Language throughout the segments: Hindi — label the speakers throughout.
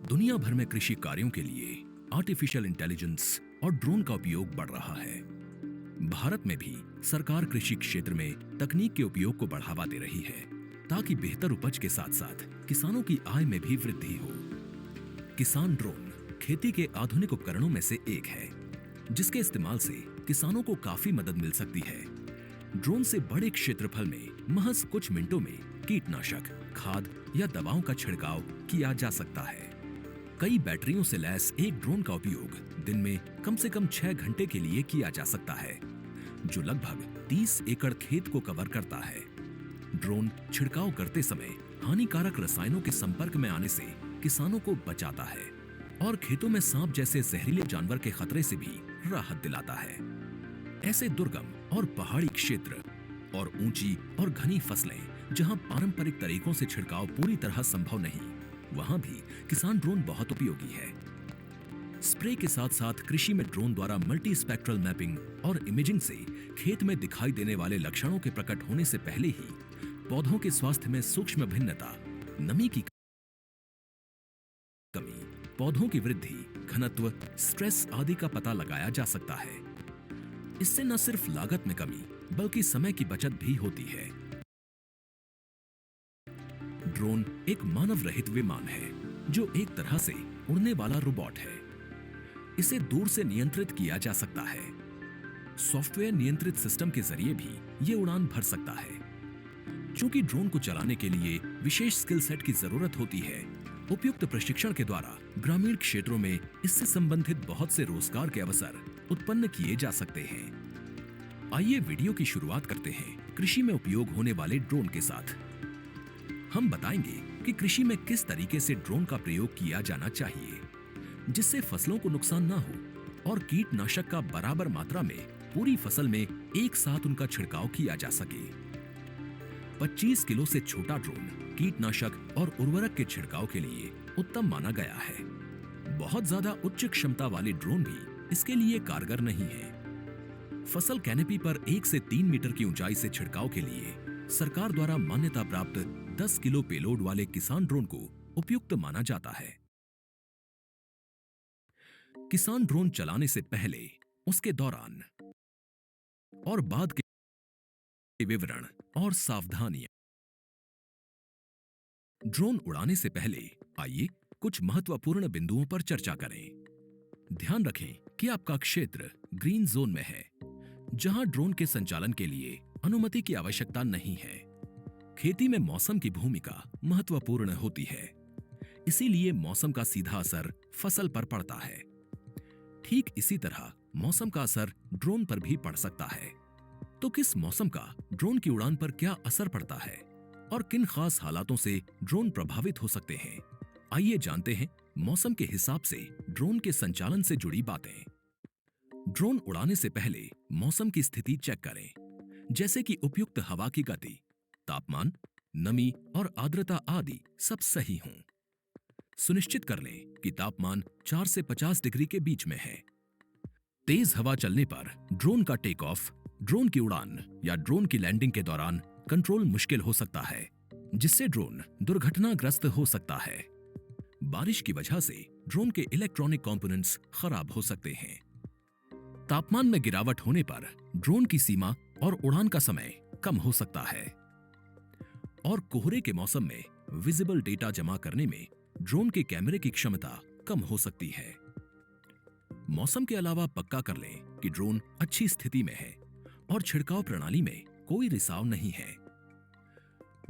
Speaker 1: दुनिया भर में कृषि कार्यों के लिए आर्टिफिशियल इंटेलिजेंस और ड्रोन का उपयोग बढ़ रहा है। भारत में भी सरकार कृषि क्षेत्र में तकनीक के उपयोग को बढ़ावा दे रही है ताकि बेहतर उपज के साथ साथ किसानों की आय में भी वृद्धि हो। किसान ड्रोन खेती के आधुनिक उपकरणों में से एक है जिसके इस्तेमाल से किसानों को काफी मदद मिल सकती है। ड्रोन से बड़े क्षेत्रफल में महज कुछ मिनटों में कीटनाशक, खाद या दवाओं का छिड़काव किया जा सकता है। कई बैटरियों से लैस एक ड्रोन का उपयोग दिन में कम से कम 6 घंटे के लिए किया जा सकता है, जो लगभग 30 एकड़ खेत को कवर करता है। ड्रोन छिड़काव करते समय हानिकारक रसायनों के संपर्क में आने से किसानों को बचाता है और खेतों में सांप जैसे जहरीले जानवर के खतरे से भी राहत दिलाता है। ऐसे दुर्गम और पहाड़ी क्षेत्र और ऊंची और घनी फसलें जहां पारंपरिक तरीकों से छिड़काव पूरी तरह संभव नहीं, वहां भी किसान ड्रोन बहुत उपयोगी है। स्प्रे के साथ साथ कृषि में ड्रोन द्वारा मल्टी स्पेक्ट्रल मैपिंग और इमेजिंग से खेत में दिखाई देने वाले लक्षणों के प्रकट होने से पहले ही पौधों के स्वास्थ्य में सूक्ष्म भिन्नता, नमी की कमी, पौधों की वृद्धि, घनत्व, स्ट्रेस आदि का पता लगाया जा सकता है। इससे न सिर्फ लागत में कमी बल्कि समय की बचत भी होती है। ड्रोन एक मानव रहित विमान है जो एक तरह से उड़ने वाला रोबोट है। इसे दूर से नियंत्रित किया जा सकता है। सॉफ्टवेयर नियंत्रित सिस्टम के जरिए भी ये उड़ान भर सकता है। चूंकि ड्रोन को चलाने के लिए विशेष स्किल सेट की जरूरत होती है, उपयुक्त प्रशिक्षण के द्वारा ग्रामीण क्षेत्रों में इससे संबंधित बहुत से रोजगार के अवसर उत्पन्न किए जा सकते हैं। आइए वीडियो की शुरुआत करते हैं कृषि में उपयोग होने वाले ड्रोन के साथ। हम बताएंगे कि कृषि में किस तरीके से ड्रोन का प्रयोग किया जाना चाहिए जिससे फसलों को नुकसान ना हो और कीटनाशक का बराबर मात्रा में पूरी फसल में एक साथ उनका छिड़काव किया जा सके। 25 किलो से छोटा ड्रोन कीटनाशक और उर्वरक के छिड़काव के लिए उत्तम माना गया है। बहुत ज्यादा उच्च क्षमता वाले ड्रोन भी इसके लिए कारगर नहीं है। फसल कैनोपी पर 1 से 3 मीटर की ऊंचाई से छिड़काव के लिए सरकार द्वारा मान्यता प्राप्त 10 किलो पेलोड वाले किसान ड्रोन को उपयुक्त माना जाता है। किसान ड्रोन चलाने से पहले, उसके दौरान और बाद के विवरण और सावधानियां। ड्रोन उड़ाने से पहले आइए कुछ महत्वपूर्ण बिंदुओं पर चर्चा करें। ध्यान रखें कि आपका क्षेत्र ग्रीन जोन में है, जहां ड्रोन के संचालन के लिए अनुमति की आवश्यकता नहीं है। खेती में मौसम की भूमिका महत्वपूर्ण होती है, इसीलिए मौसम का सीधा असर फसल पर पड़ता है। ठीक इसी तरह मौसम का असर ड्रोन पर भी पड़ सकता है। तो किस मौसम का ड्रोन की उड़ान पर क्या असर पड़ता है और किन खास हालातों से ड्रोन प्रभावित हो सकते हैं, आइए जानते हैं मौसम के हिसाब से ड्रोन के संचालन से जुड़ी बातें। ड्रोन उड़ाने से पहले मौसम की स्थिति चेक करें, जैसे कि उपयुक्त हवा की गति, तापमान, नमी और आर्द्रता आदि सब सही हों। सुनिश्चित कर लें कि तापमान 4 से 50 डिग्री के बीच में है। तेज हवा चलने पर ड्रोन का टेक ऑफ, ड्रोन की उड़ान या ड्रोन की लैंडिंग के दौरान कंट्रोल मुश्किल हो सकता है, जिससे ड्रोन दुर्घटनाग्रस्त हो सकता है। बारिश की वजह से ड्रोन के इलेक्ट्रॉनिक कंपोनेंट्स खराब हो सकते हैं। तापमान में गिरावट होने पर ड्रोन की सीमा और उड़ान का समय कम हो सकता है। और कोहरे के मौसम में विजिबल डेटा जमा करने में ड्रोन के कैमरे की क्षमता कम हो सकती है। मौसम के अलावा पक्का कर लें कि ड्रोन अच्छी स्थिति में है और छिड़काव प्रणाली में कोई रिसाव नहीं है।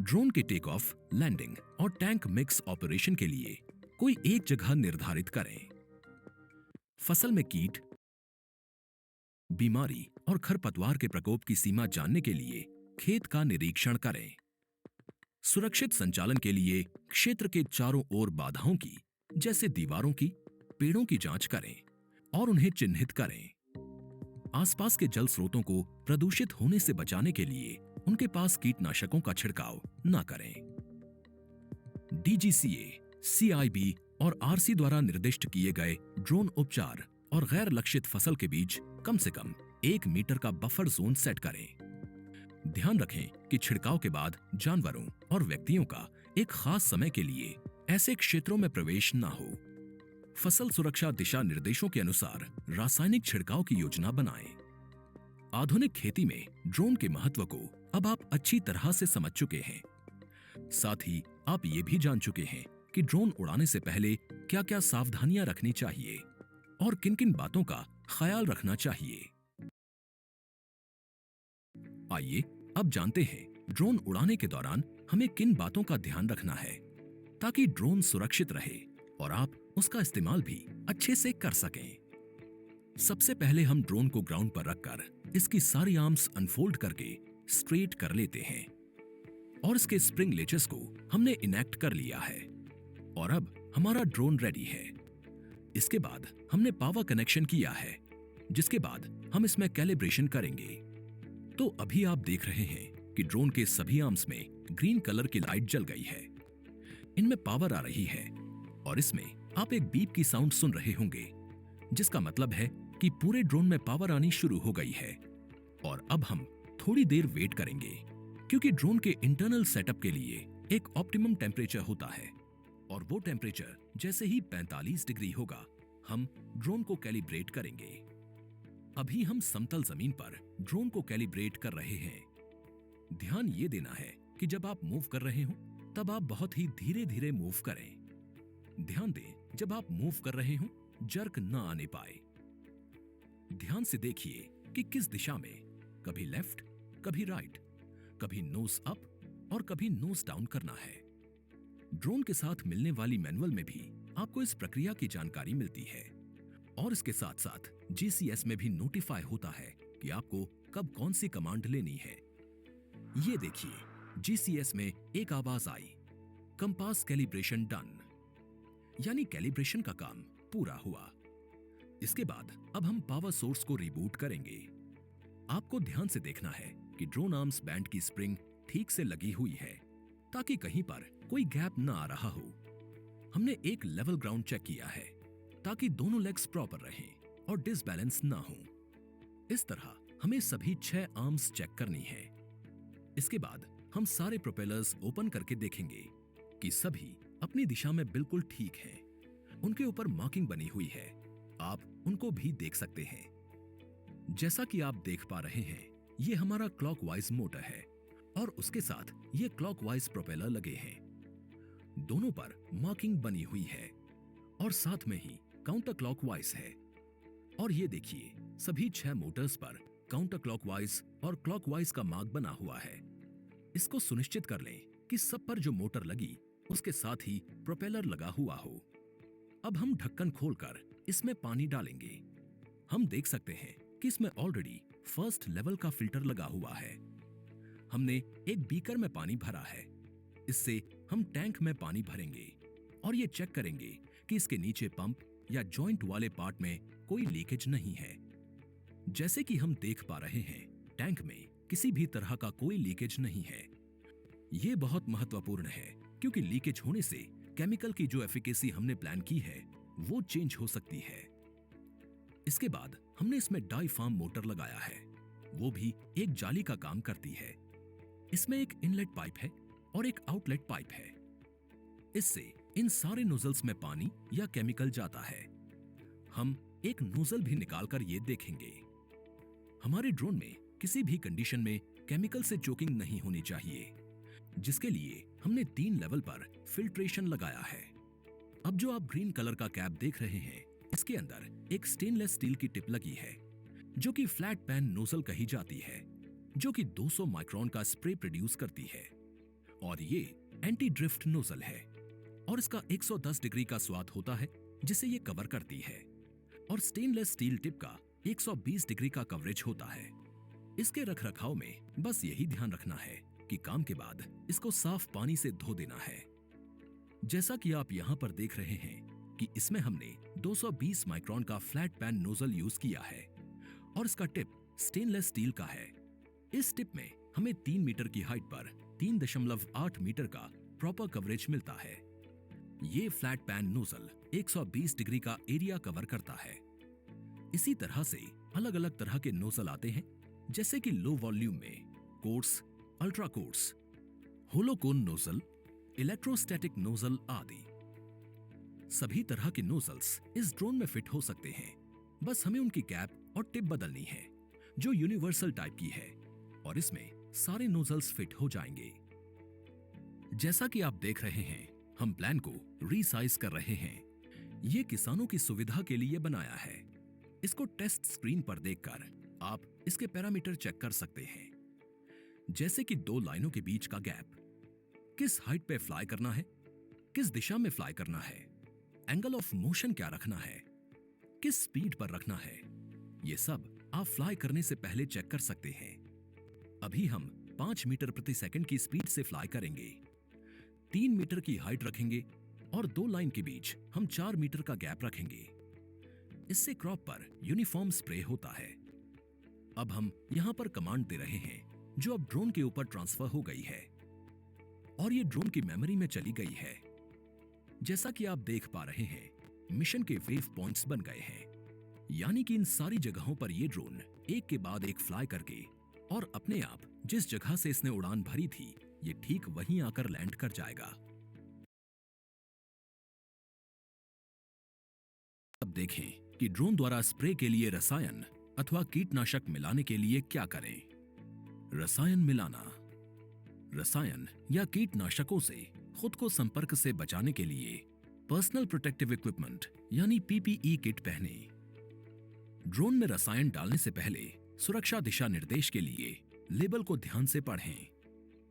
Speaker 1: ड्रोन के टेक ऑफ, लैंडिंग और टैंक मिक्स ऑपरेशन के लिए कोई एक जगह निर्धारित करें। फसल में कीट, बीमारी और खरपतवार के प्रकोप की सीमा जानने के लिए खेत का निरीक्षण करें। सुरक्षित संचालन के लिए क्षेत्र के चारों ओर बाधाओं की, जैसे दीवारों की, पेड़ों की जांच करें और उन्हें चिन्हित करें। आसपास के जल स्रोतों को प्रदूषित होने से बचाने के लिए उनके पास कीटनाशकों का छिड़काव न करें। डीजीसीए, सीआईबी और आरसी द्वारा निर्दिष्ट किए गए ड्रोन उपचार और गैर लक्षित फसल के बीच कम से कम 1 मीटर का बफर जोन सेट करें। ध्यान रखें कि छिड़काव के बाद जानवरों और व्यक्तियों का एक खास समय के लिए ऐसे क्षेत्रों में प्रवेश न हो फसल सुरक्षा दिशा निर्देशों के अनुसार रासायनिक छिड़काव की योजना बनाएं। आधुनिक खेती में ड्रोन के महत्व को अब आप अच्छी तरह से समझ चुके हैं। साथ ही आप ये भी जान चुके हैं कि ड्रोन उड़ाने से पहले क्या-क्या सावधानियां रखनी चाहिए और किन-किन बातों का ख्याल रखना चाहिए। आइए अब जानते हैं ड्रोन उड़ाने के दौरान हमें किन बातों का ध्यान रखना है ताकि ड्रोन सुरक्षित रहे और आप उसका इस्तेमाल भी अच्छे से कर सकें। सबसे पहले हम ड्रोन को ग्राउंड पर रखकर इसकी सारी आर्म्स अनफोल्ड करके स्ट्रेट कर लेते हैं और इसके स्प्रिंग लेचेस को हमने इनेक्ट कर लिया है और अब हमारा ड्रोन रेडी है। इसके बाद हमने पावर कनेक्शन किया है, जिसके बाद हम इसमें कैलिब्रेशन करेंगे। तो अभी आप देख रहे हैं कि ड्रोन के सभी आर्म्स में ग्रीन कलर की लाइट जल गई है। इनमें पावर आ रही है और इसमें आप एक बीप की साउंड सुन रहे होंगे, जिसका मतलब है कि पूरे ड्रोन में पावर आनी शुरू हो गई है। और अब हम थोड़ी देर वेट करेंगे क्योंकि ड्रोन के इंटरनल सेटअप के लिए एक ऑप्टिमम टेम्परेचर होता है और वो टेम्परेचर जैसे ही 45 डिग्री होगा, हम ड्रोन को कैलिब्रेट करेंगे। अभी हम समतल जमीन पर ड्रोन को कैलिब्रेट कर रहे हैं। ध्यान ये देना है कि जब आप मूव कर रहे हो तब आप बहुत ही धीरे धीरे मूव करें। ध्यान दें, जब आप मूव कर रहे हो जर्क ना आने पाए। ध्यान से देखिए कि किस दिशा में, कभी लेफ्ट, कभी राइट, कभी नोज अप और कभी नोज डाउन करना है। ड्रोन के साथ मिलने वाली मैनुअल में भी आपको इस प्रक्रिया की जानकारी मिलती है और इसके साथ साथ जीसीएस में भी नोटिफाई होता है कि आपको कब कौन सी कमांड लेनी है। ये देखिए, जीसीएस में एक आवाज आई, कंपास कैलिब्रेशन डन, यानी कैलिब्रेशन का काम पूरा हुआ। इसके बाद अब हम पावर सोर्स को रिबूट करेंगे। आपको ध्यान से देखना है कि ड्रोन आर्म्स बैंड की स्प्रिंग ठीक से लगी हुई है ताकि कहीं पर कोई गैप ना आ रहा हो। हमने एक लेवल ग्राउंड चेक किया है ताकि दोनों लेग्स प्रॉपर रहें और डिसबैलेंस ना हो। इस तरह हमें सभी 6 आर्म्स चेक करनी है। इसके बाद हम सारे प्रोपेलर्स ओपन करके देखेंगे कि सभी अपनी दिशा में बिल्कुल ठीक हैं। उनके ऊपर मार्किंग बनी हुई है, आप उनको भी देख सकते हैं। जैसा कि आप देख पा रहे हैं, ये हमारा क्लॉकवाइज मोटर है और उसके साथ ये क्लॉकवाइज प्रोपेलर लगे हैं। दोनों पर मार्किंग बनी हुई है और साथ में ही काउंटर क्लॉकवाइज है। और ये देखिए, सभी 6 मोटर्स पर काउंटर क्लॉकवाइज और क्लॉकवाइज का मार्क बना हुआ है। इसको सुनिश्चित कर लें कि सब पर जो मोटर लगी उसके साथ ही प्रोपेलर लगा हुआ हो। अब हम ढक्कन खोलकर इसमें पानी डालेंगे। हम देख सकते हैं कि इसमें ऑलरेडी फर्स्ट लेवल का फिल्टर लगा हुआ है। हमने एक बीकर में पानी भरा है। इससे हम टैंक में पानी भरेंगे और ये चेक करेंगे कि इसके नीचे पंप या जॉइंट वाले पार्ट में कोई लीकेज नहीं है। जैसे कि हम देख पा रहे हैं, टैंक में किसी भी तरह का कोई लीकेज नहीं है। ये बहुत महत्वपूर्ण है क्योंकि लीकेज होने से केमिकल की जो एफिकेसी हमने प्लान की है वो चेंज हो सकती है। इसके बाद हमने इसमें डाईफार्म मोटर लगाया है, वो भी एक जाली का काम करती है। इसमें एक इनलेट पाइप है और एक आउटलेट पाइप है। इससे इन सारे नोजल्स में पानी या केमिकल जाता है। हम एक नोजल भी निकालकर ये देखेंगे। हमारे ड्रोन में किसी भी कंडीशन में केमिकल से चोकिंग नहीं होनी चाहिए, जिसके लिए हमने 3 लेवल पर फिल्ट्रेशन लगाया है। अब जो आप ग्रीन कलर का कैप देख रहे हैं, इसके अंदर एक स्टेनलेस स्टील की टिप लगी है जो कि फ्लैट पैन नोजल कही जाती है, जो कि 200 माइक्रोन का स्प्रे प्रोड्यूस करती है। और ये एंटी ड्रिफ्ट नोजल है और इसका 110 डिग्री का स्वाद होता है जिसे ये कवर करती है। और स्टेनलेस स्टील टिप का 120 डिग्री का कवरेज होता है। इसके रखरखाव में बस यही ध्यान रखना है कि काम के बाद इसको साफ पानी से धो देना है। जैसा कि आप यहाँ पर देख रहे हैं कि इसमें हमने 220 माइक्रोन का फ्लैट पैन नोजल यूज किया है और इसका टिप स्टेनलेस स्टील का है। इस टिप में हमें 3 मीटर की हाइट पर 3.8 मीटर का प्रॉपर कवरेज मिलता है। ये फ्लैट पैन नोजल 120 डिग्री का एरिया कवर करता है। इसी तरह से अलग अलग तरह के नोजल आते हैं, जैसे कि लो वॉल्यूम में कोर्स, अल्ट्रा कोर्स, होलो कोन नोजल, इलेक्ट्रोस्टैटिक नोजल आदि। सभी तरह के नोजल्स इस ड्रोन में फिट हो सकते हैं, बस हमें उनकी कैप और टिप बदलनी है जो यूनिवर्सल टाइप की है, और इसमें सारे नोजल्स फिट हो जाएंगे। जैसा कि आप देख रहे हैं, हम प्लान को रीसाइज कर रहे हैं। ये किसानों की सुविधा के लिए बनाया है। इसको टेस्ट स्क्रीन पर देखकर आप इसके पैरामीटर चेक कर सकते हैं, जैसे कि दो लाइनों के बीच का गैप, किस हाइट पे फ्लाई करना है, किस दिशा में फ्लाई करना है, एंगल ऑफ मोशन क्या रखना है, किस स्पीड पर रखना है, ये सब आप फ्लाई करने से पहले चेक कर सकते हैं। अभी हम 5 मीटर प्रति सेकंड की स्पीड से फ्लाई करेंगे, 3 मीटर की हाइट रखेंगे और दो लाइन के बीच हम 4 मीटर का गैप रखेंगे। इससे क्रॉप पर यूनिफॉर्म स्प्रे होता है। अब हम यहां पर कमांड दे रहे हैं जो अब ड्रोन के ऊपर ट्रांसफर हो गई है और ये ड्रोन की मेमोरी में चली गई है। जैसा कि आप देख पा रहे हैं, मिशन के वेव पॉइंट्स बन गए हैं, यानी कि इन सारी जगहों पर ये ड्रोन एक के बाद एक फ्लाई करके और अपने आप जिस जगह से इसने उड़ान भरी थी, ये ठीक वहीं आकर लैंड कर जाएगा। अब देखें कि ड्रोन द्वारा स्प्रे के लिए रसायन अथवा कीटनाशक मिलाने के लिए क्या करें। रसायन मिलाना। रसायन या कीटनाशकों से खुद को संपर्क से बचाने के लिए पर्सनल प्रोटेक्टिव इक्विपमेंट यानी पीपीई किट पहने। ड्रोन में रसायन डालने से पहले सुरक्षा दिशा निर्देश के लिए लेबल को ध्यान से पढ़ें।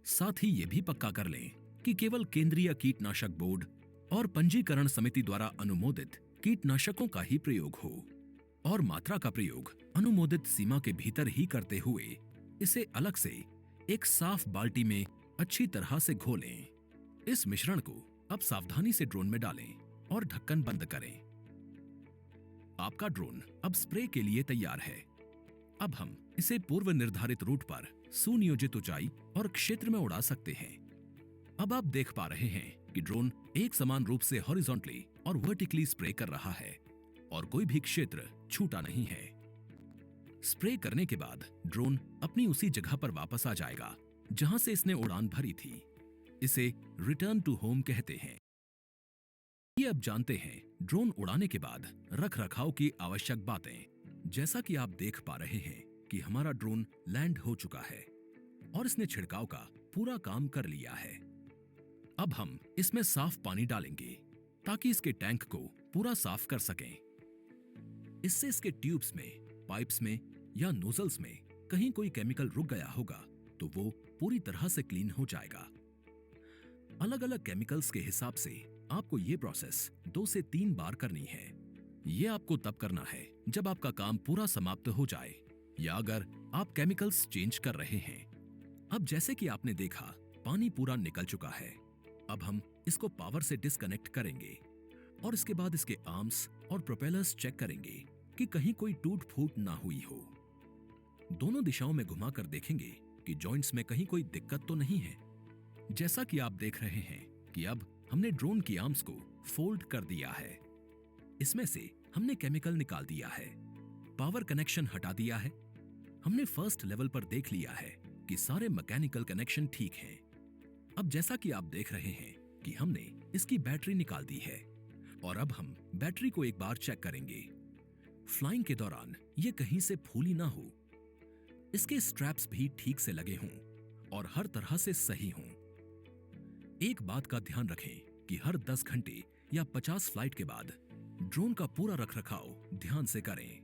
Speaker 1: साथ ही यह भी पक्का कर लें कि केवल केंद्रीय कीटनाशक बोर्ड और पंजीकरण समिति द्वारा अनुमोदित कीटनाशकों का ही प्रयोग हो और मात्रा का प्रयोग अनुमोदित सीमा के भीतर ही करते हुए इसे अलग से एक साफ बाल्टी में अच्छी तरह से घोलें। इस मिश्रण को अब सावधानी से ड्रोन में डालें और ढक्कन बंद करें। आपका ड्रोन अब स्प्रे के लिए तैयार है। अब हम इसे पूर्व निर्धारित रूट पर सुनियोजित ऊंचाई और क्षेत्र में उड़ा सकते हैं। अब आप देख पा रहे हैं कि ड्रोन एक समान रूप से हॉरिजॉन्टली और वर्टिकली स्प्रे कर रहा है और कोई भी क्षेत्र छूटा नहीं है। स्प्रे करने के बाद ड्रोन अपनी उसी जगह पर वापस आ जाएगा जहां से इसने उड़ान भरी थी। इसे रिटर्न टू होम कहते हैं। ये अब जानते हैं ड्रोन उड़ाने के बाद रख रखाव की आवश्यक बातें। जैसा कि आप देख पा रहे हैं कि हमारा ड्रोन लैंड हो चुका है और इसने छिड़काव का पूरा काम कर लिया है। अब हम इसमें साफ पानी डालेंगे ताकि इसके टैंक को पूरा साफ कर सकें। इससे इसके ट्यूब्स में, पाइप्स में या नोजल्स में कहीं कोई केमिकल रुक गया होगा तो वो पूरी तरह से क्लीन हो जाएगा। अलग अलग केमिकल्स के हिसाब से आपको ये प्रोसेस 2 से 3 बार करनी है। ये आपको तब करना है जब आपका काम पूरा समाप्त हो जाए या अगर आप केमिकल्स चेंज कर रहे हैं। अब जैसे कि आपने देखा, पानी पूरा निकल चुका है। अब हम इसको पावर से डिस्कनेक्ट करेंगे और इसके बाद इसके आर्म्स और प्रोपेलर्स चेक करेंगे कि कहीं कोई टूट फूट ना हुई हो। दोनों दिशाओं में घुमाकर देखेंगे कि जॉइंट्स में कहीं कोई दिक्कत तो नहीं है। जैसा कि आप देख रहे हैं कि अब हमने ड्रोन की आर्म्स को फोल्ड कर दिया है। इसमें से हमने केमिकल निकाल दिया है, पावर कनेक्शन हटा दिया है। हमने फर्स्ट लेवल पर देख लिया है कि सारे मैकेनिकल कनेक्शन ठीक हैं। अब जैसा कि आप देख रहे हैं कि हमने इसकी बैटरी निकाल दी है और अब हम बैटरी को एक बार चेक करेंगे। फ्लाइंग के दौरान ये कहीं से फूली ना हो, इसके स्ट्रैप्स भी ठीक से लगे हों और हर तरह से सही हों। एक बात का ध्यान रखें कि हर 10 घंटे या 50 फ्लाइट के बाद ड्रोन का पूरा रखरखाव ध्यान से करें।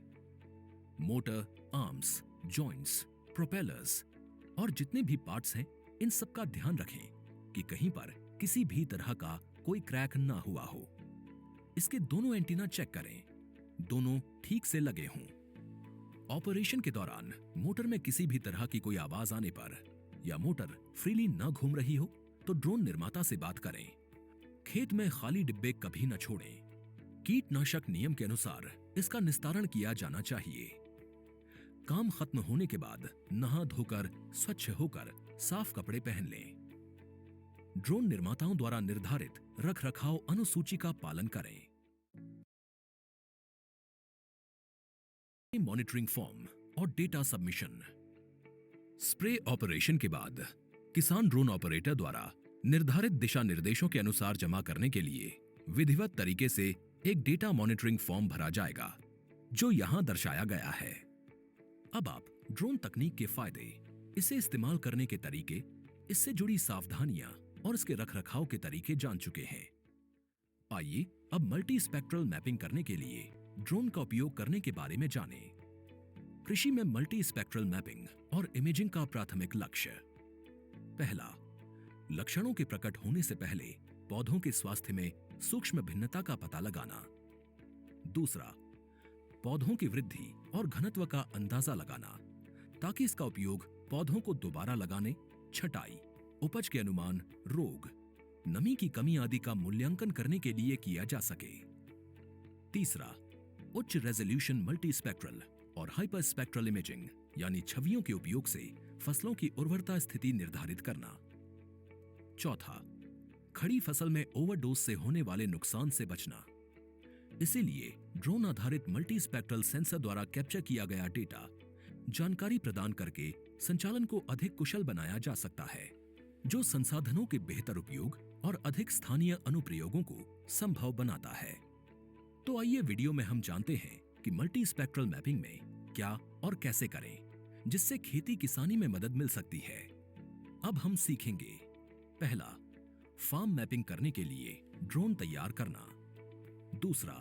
Speaker 1: मोटर, आर्म्स, जॉइंट्स, प्रोपेलर्स और जितने भी पार्ट्स हैं, इन सब का ध्यान रखें कि कहीं पर किसी भी तरह का कोई क्रैक ना हुआ हो। इसके दोनों एंटीना चेक करें, दोनों ठीक से लगे हों। ऑपरेशन के दौरान मोटर में किसी भी तरह की कोई आवाज आने पर या मोटर फ्रीली न घूम रही हो तो ड्रोन निर्माता से बात करें। खेत में खाली डिब्बे कभी न छोड़ें। कीटनाशक नियम के अनुसार इसका निस्तारण किया जाना चाहिए। काम खत्म होने के बाद नहा धोकर स्वच्छ होकर साफ कपड़े पहन लें। ड्रोन निर्माताओं द्वारा निर्धारित रखरखाव अनुसूची का पालन करें। मॉनिटरिंग फॉर्म और डेटा सबमिशन। स्प्रे ऑपरेशन के बाद किसान ड्रोन ऑपरेटर द्वारा निर्धारित दिशा निर्देशों के अनुसार जमा करने के लिए विधिवत तरीके से एक डेटा मॉनिटरिंग फॉर्म भरा जाएगा जो यहां दर्शाया गया है। अब आप ड्रोन तकनीक के फायदे, इसे इस्तेमाल करने के तरीके, इससे जुड़ी सावधानियां और इसके रखरखाव के तरीके जान चुके हैं। आइए अब मल्टी स्पेक्ट्रल मैपिंग करने के लिए ड्रोन का उपयोग करने के बारे में जानें। कृषि में मल्टी स्पेक्ट्रल मैपिंग और इमेजिंग का प्राथमिक लक्ष्य। पहला, लक्षणों के प्रकट होने से पहले पौधों के स्वास्थ्य में सूक्ष्म भिन्नता का पता लगाना। दूसरा, पौधों की वृद्धि और घनत्व का अंदाजा लगाना ताकि इसका उपयोग पौधों को दोबारा लगाने, छटाई, उपज के अनुमान, रोग, नमी की कमी आदि का मूल्यांकन करने के लिए किया जा सके। तीसरा, उच्च रेजोल्यूशन मल्टी स्पेक्ट्रल और हाइपर स्पेक्ट्रल इमेजिंग यानी छवियों के उपयोग से फसलों की उर्वरता स्थिति निर्धारित करना। चौथा, खड़ी फसल में ओवरडोज से होने वाले नुकसान से बचना। इसीलिए ड्रोन आधारित मल्टी स्पेक्ट्रल सेंसर द्वारा कैप्चर किया गया डेटा जानकारी प्रदान करके संचालन को अधिक कुशल बनाया जा सकता है, जो संसाधनों के बेहतर उपयोग और अधिक स्थानीय अनुप्रयोगों को संभव बनाता है। तो आइए वीडियो में हम जानते हैं कि मल्टी स्पेक्ट्रल मैपिंग में क्या और कैसे करें, जिससे खेती किसानी में मदद मिल सकती है। अब हम सीखेंगे। पहला, फार्म मैपिंग करने के लिए ड्रोन तैयार करना। दूसरा,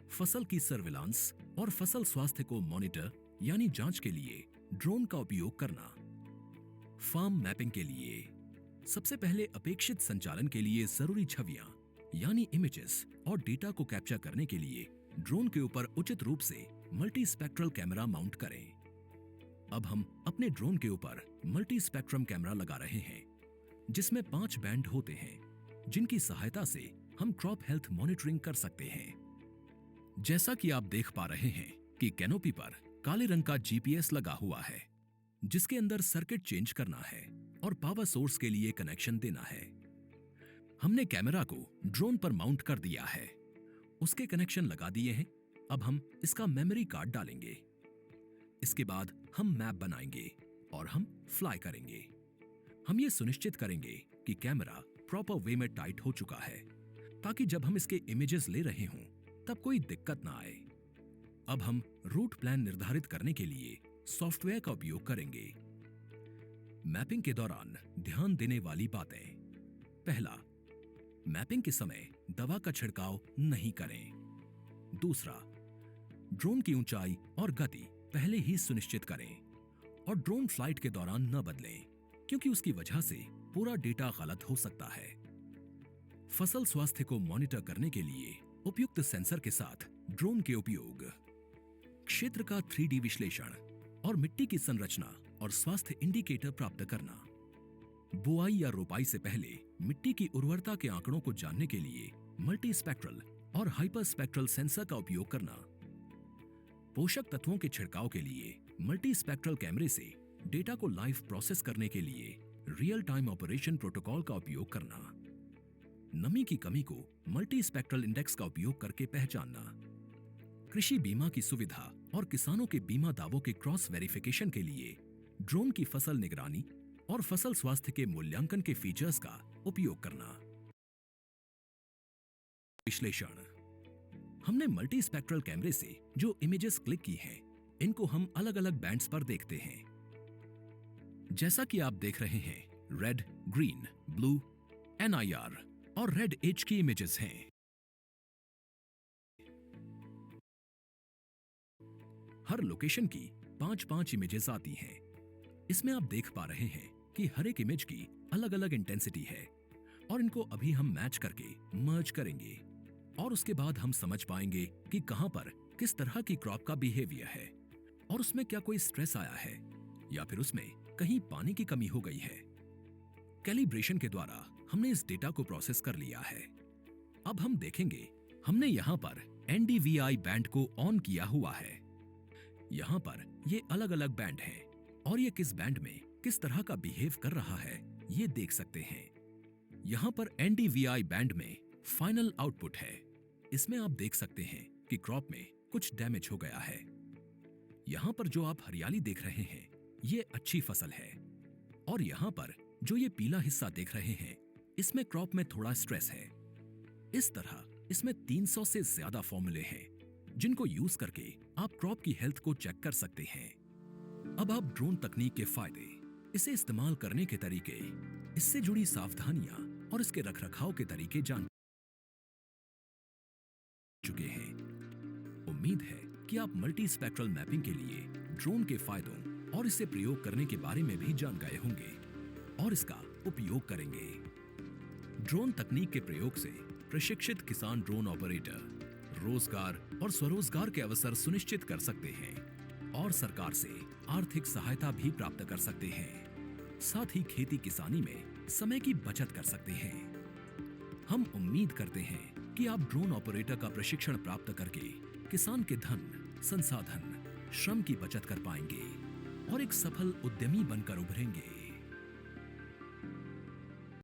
Speaker 1: फसल की सर्विलांस और फसल स्वास्थ्य को मॉनिटर यानी जांच के लिए ड्रोन का उपयोग करना। फार्म मैपिंग के लिए सबसे पहले अपेक्षित संचालन के लिए जरूरी छवियां यानी इमेजेस और डेटा को कैप्चर करने के लिए ड्रोन के ऊपर उचित रूप से मल्टी स्पेक्ट्रल कैमरा माउंट करें। अब हम अपने ड्रोन के ऊपर मल्टी स्पेक्ट्रम कैमरा लगा रहे हैं, जिसमें 5 बैंड होते हैं, जिनकी सहायता से हम क्रॉप हेल्थ मॉनिटरिंग कर सकते हैं। जैसा कि आप देख पा रहे हैं कि कैनोपी पर काले रंग का जीपीएस लगा हुआ है, जिसके अंदर सर्किट चेंज करना है और पावर सोर्स के लिए कनेक्शन देना है। हमने कैमरा को ड्रोन पर माउंट कर दिया है, उसके कनेक्शन लगा दिए हैं। अब हम इसका मेमोरी कार्ड डालेंगे। इसके बाद हम मैप बनाएंगे और हम फ्लाई करेंगे। हम ये सुनिश्चित करेंगे कि कैमरा प्रॉपर वे में टाइट हो चुका है, ताकि जब हम इसके इमेजेस ले रहे हों तब कोई दिक्कत ना आए। अब हम रूट प्लान निर्धारित करने के लिए सॉफ्टवेयर का उपयोग करेंगे। मैपिंग के दौरान ध्यान देने वाली बातें। पहला, मैपिंग के समय दवा का छिड़काव नहीं करें। दूसरा, ड्रोन की ऊंचाई और गति पहले ही सुनिश्चित करें और ड्रोन फ्लाइट के दौरान न बदलें, क्योंकि उसकी वजह से पूरा डेटा गलत हो सकता है। फसल स्वास्थ्य को मॉनिटर करने के लिए उपयुक्त सेंसर के साथ ड्रोन के उपयोग। क्षेत्र का 3D विश्लेषण और मिट्टी की संरचना और स्वास्थ्य इंडिकेटर प्राप्त करना। बुआई या रोपाई से पहले मिट्टी की उर्वरता के आंकड़ों को जानने के लिए मल्टी स्पेक्ट्रल और हाइपर स्पेक्ट्रल सेंसर का उपयोग करना। पोषक तत्वों के छिड़काव के लिए मल्टी स्पेक्ट्रल कैमरे से डेटा को लाइव प्रोसेस करने के लिए रियल टाइम ऑपरेशन प्रोटोकॉल का उपयोग करना। नमी की कमी को मल्टी स्पेक्ट्रल इंडेक्स का उपयोग करके पहचानना। कृषि बीमा की सुविधा और किसानों के बीमा दावों के क्रॉस वेरिफिकेशन के लिए ड्रोन की फसल निगरानी और फसल स्वास्थ्य के मूल्यांकन के फीचर्स का उपयोग करना। विश्लेषण। हमने मल्टी स्पेक्ट्रल कैमरे से जो इमेजेस क्लिक की हैं, इनको हम अलग अलग बैंड्स पर देखते हैं। जैसा कि आप देख रहे हैं, रेड, ग्रीन, ब्लू, NIR और रेड एज की इमेजेस हैं। हर लोकेशन की 5-5 इमेजेस आती हैं। इसमें आप देख पा रहे हैं कि हर एक इमेज की अलग अलग इंटेंसिटी है और इनको अभी हम मैच करके मर्ज करेंगे और उसके बाद हम समझ पाएंगे कि कहां पर किस तरह की क्रॉप का बिहेवियर है और उसमें क्या कोई स्ट्रेस आया है या फिर उसमें कहीं पानी की कमी हो गई है। कैलिब्रेशन के द्वारा हमने इस डेटा को प्रोसेस कर लिया है। अब हम देखेंगे, हमने यहाँ पर NDVI बैंड को ऑन किया हुआ है। यहाँ पर ये अलग अलग बैंड हैं और ये किस बैंड में किस तरह का बिहेव कर रहा है ये देख सकते हैं। यहाँ पर NDVI बैंड में फाइनल आउटपुट है। इसमें आप देख सकते हैं कि क्रॉप में कुछ डैमेज हो गया है। यहाँ पर जो आप हरियाली देख रहे हैं ये अच्छी फसल है और यहाँ पर जो ये पीला हिस्सा देख रहे हैं इसमें क्रॉप में थोड़ा स्ट्रेस है। इस तरह इसमें 300 से ज्यादा फॉर्मूले हैं जिनको यूज करके आप क्रॉप की हेल्थ को चेक कर सकते हैं। अब आप ड्रोन तकनीक के फायदे, इसे इस्तेमाल करने के तरीके, इससे जुड़ी सावधानियां और इसके रखरखाव के तरीके जान चुके हैं। उम्मीद है कि आप मल्टी स्पेक्ट्रल मैपिंग के लिए ड्रोन के फायदों और इसे प्रयोग करने के बारे में भी जान गए होंगे और इसका उपयोग करेंगे। ड्रोन तकनीक के प्रयोग से प्रशिक्षित किसान ड्रोन ऑपरेटर रोजगार और स्वरोजगार के अवसर सुनिश्चित कर सकते हैं और सरकार से आर्थिक सहायता भी प्राप्त कर सकते हैं। साथ ही खेती किसानी में समय की बचत कर सकते हैं। हम उम्मीद करते हैं कि आप ड्रोन ऑपरेटर का प्रशिक्षण प्राप्त करके किसान के धन, संसाधन, श्रम की बचत कर पाएंगे और एक सफल उद्यमी बनकर उभरेंगे।